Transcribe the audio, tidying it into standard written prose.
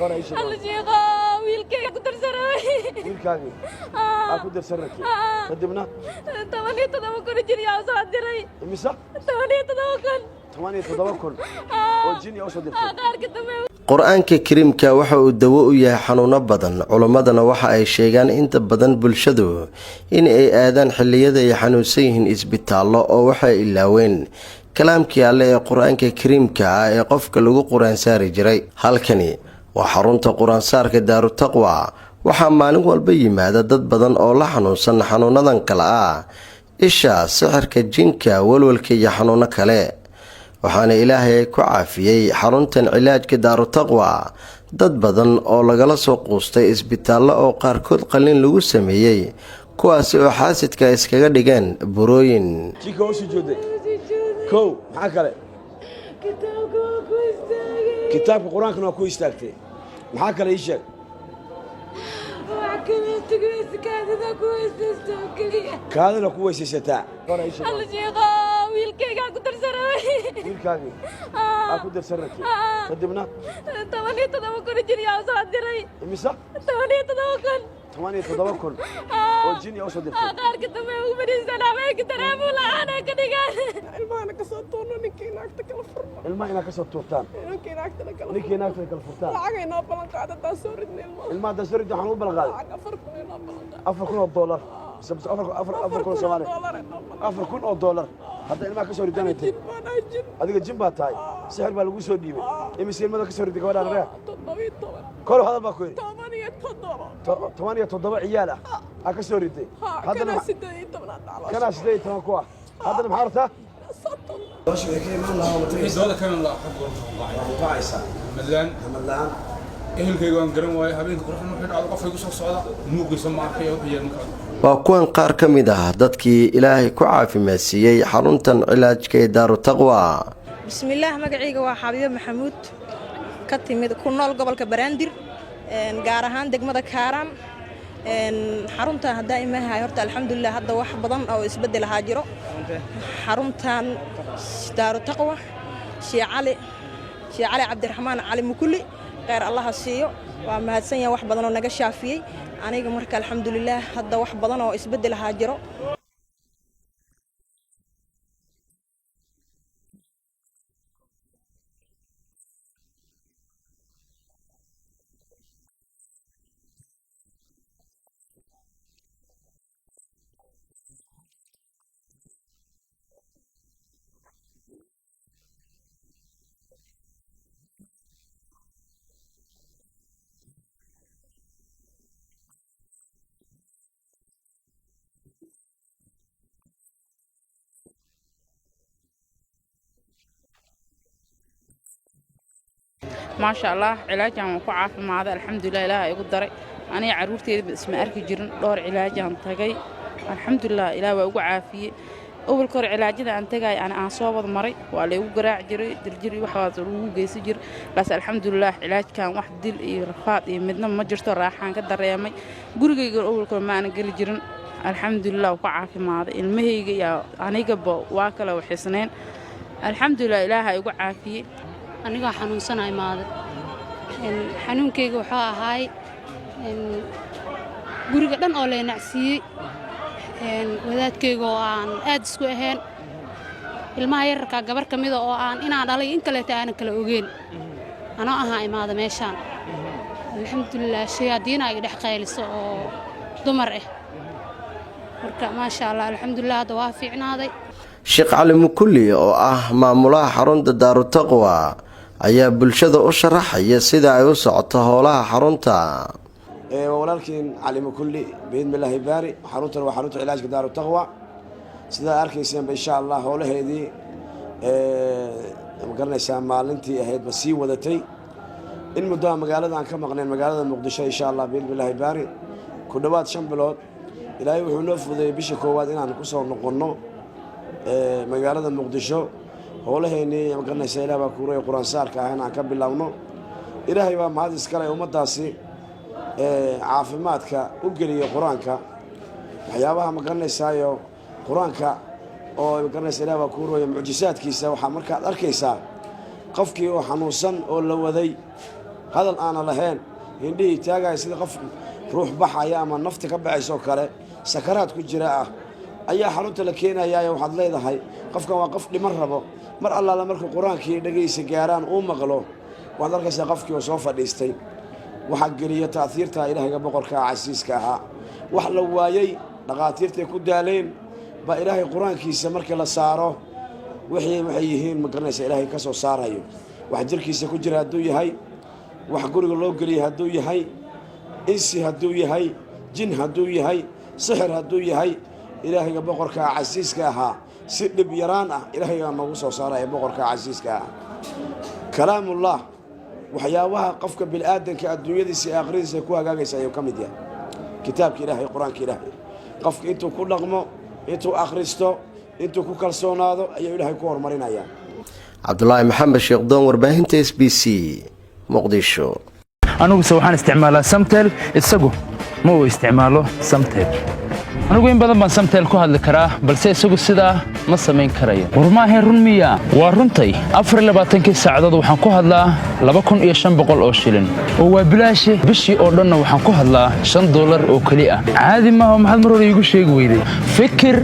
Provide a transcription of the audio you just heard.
الله شيخا ويلكي كدر سراي ويلكاغي كدر سرك قدمنا 8 كن جري او سو ديري امسا 8 كن oo jini oo soo dirtay qaarka dambe quraanka kariimka waxa uu dawo u yahay xanuuno badan culimadana waxa ay sheegaan inta badan bulshadu in ay aadaan xilliyada ay xanuunsan yihiin isbitaallo oo waxa ay ilaaween kalaamkii Alle ee quraanka kariimka ee qofka lagu quraan saari jiray halkani waa xarunta quraan saarka Daaru Taqwa waxa maalin walba yimaada dad badan oo la xanuunsan xanuunadan kala isha sixirka jinka walwalka iyo xanuuno kale waxaana Ilaahay ku caafiyay xaruntan cilaajka Daaru Taqwa dad badan oo lagala soo quustay isbitaallo oo qaarkood qalin lagu sameeyay kuwaas oo xaasidka iskaga dhigeen burooyin jinka oo sujuuday kow maxaa kale kitaabka quraanka ku istaagtay maxaa kale ii sheeg kaadina ku weysaysataa الله شيخا ويلكي كدر سراي ويلكاغي كدر سرك قدمنا 8 كن جري او سو ديري امسا 8 كن oo jini oo soo dirtay qaarka dambe ugu bariisana way ka dareemo laana ka dhigaan ilmaana ka soo toorno ninkii naagta kala furno ilmaana ka soo toortaan ninkii naagta kala furtaan lacagayna balan qaadataa soo ridnay ilmaha da soo ridnay waxaan u balan qaaday $4,000 $4,000 $4,000 hadda ilmaha ka soo ridanaytay adiga jin baa tahay sixir baa lagu soo dhiibay imise ilmada ka soo riday gabadhaan reer kor hadal baa ku yiri 17 ciyaal ah ka soo riday haddana 18 ku ah haddana maxaa rabtaa dooda kan la Ramadan ehelkayga aan garan waayo habeenka qurxan wuxuu dhacdo qof ay ku soo socda muuqiisa ma arkayo iyo markaa waa kuwan qaar ka mid ah dadkii Ilaahay ku caafimaadsiiyay xaruntan cilaajka ee Daaru Taqwa bismillaah magacayga waa Xabiibo Maxamuud ka timid ku nool gobolka Baraandir gaar ahaan degmada Kaaram xarunta hadda imahay horta alxamdulillah hadda wax badan oo isbedel ha jiro xaruntan Daaru Taqwa Sheekh Cali Cabdiraxmaan Cali Mukulli غير الله سيو ومهدسن يا wax badan oo naga shaafiyay aniga marka alxamdulillah hadda wax badan oo isbedel ha jiro ما شاء الله علاجهم ku caafimaad alxamdulillah ilaahay igu daray aniga caruurteeda isma arki jirin dhowr cilaajaan tagay alxamdulillah ilaahay waa ugu caafiyay awal kor cilaajada aan tagay aan soo wad maray waa la igu garaac jiray diljir waxaas ugu geeysi jir laas alxamdulillah cilaajkan wax dil iyo rafaad iyo midna ma jirto raaxaan ka dareemay gurigayga awal kor ma aan gali jirin alxamdulillah ku caafimaad ilmahayga iyo aniga waa kala waxisneen alxamdulillah ilaahay igu caafiyay aniga xanuunsanahay maada xanuunkeyga wuxuu ahaay guriga dhan oo leenacsiiyey wadaadkeyga oo aan aad isku ahayn ilmaha yararka gabar ka mid oo aan inaan dhalay in kale aan kala ogeyn ana ahaa imaada meeshaan alxamdulillah shayaadiina ay dhex qayliso oo dumar ah marka ma sha Allah alxamdulillah hada waa fiicnaaday Sheekh Cali Mukulli oo ah maamulaha xarunta Daaru Taqwa ayaa bulshada u sharaxaya sida ay u socoto howlaha xarunta walaalkiin Cali Mukulli biidmillahi baari xaruntan waa xarunta cilaajka Daaru Taqwa sida arkayseen insha Allah howlaheedii ma garanaysaa maalintii ahayd ba sii wadatay in muddo magaalada aan ka maqneen magaalada Muqdisho insha Allah biidmillahi baari ku dhawaad 5 bilood ilaahay wuxuu noo fududeeyay bisha koowaad inaan ku soo noqono magaalada Muqdisho howlaheennii ma garanaysaa ilaahay baa kuuray quraan saarka ah inaan ka bilaawno ilaahay baa mahad iskale ummadaasi caafimaadka u geliyo quraanka waxyaabaha ma garanaysaa quraanka oo ma garanaysaa ilaahay baa kuuray mucjisaadkiisa waxa markaad arkaysaa qofkii oo xanuunsan oo la waday hadal aana lahayn hindhihii taagaya sida qof ruux baxaya ama nafti ka baxaysoo kale sakaraad ku jira ah ayaa xarunta la keenayaa waxaad leedahay qofkan waa qof dhiman rabo mar allaala markuu qur-aankii dhagaysa gaaraan uu maqlo waxaad arkaysaa qofkii oo soo fadhiistay waxaa geliya ta'hiirta ilaahayga boqorka casiiska ahaa wax la waayey dhaqaatiirtay ku daaleen baa ilaahay qur-aankiisa markii la saaro waxay yihiin ma garanaysa ilaahay ka soo saarayo wax jirkiisa ku jira hadduu yahay wax guriga loo geliya hadduu yahay insi hadduu yahay jin hadduu yahay sixir hadduu yahay ilaahayga boqorka casiiska ahaa si dhib yaraan ah ilaahayga noogu soo saaraya boqorka casiiska ah kalaamullah waxyaabaha qofka bilaadanka adduunyadiisa iyo aakhiradiisa ku hagaagaysa ayuu ka mid yahay kitaabka ilaahay qur-aanka ilaahay qofka intuu ku dhaqmo intuu akhristo intuu ku kalsoonaado ayuu ilaahay ku horumarinayaa cabdulaahi maxamed sheekh doon warbaahinta s b c muqdisho aniguse waxaan isticmaalaa samtel isagu ma uu isticmaalo samtel anigu in badan baan samtel ku hadli karaa balse isagu sidaa ma samayn karayo war maahayn run miya waa runtay 24 saacadood waxaan ku hadlaa 2500 oo shilin oo waa bilaashi bishii oo dhanna waxaan ku hadlaa $5 oo kali ah caadi ma aha maxaad mar hore iigu sheegi weyday fikir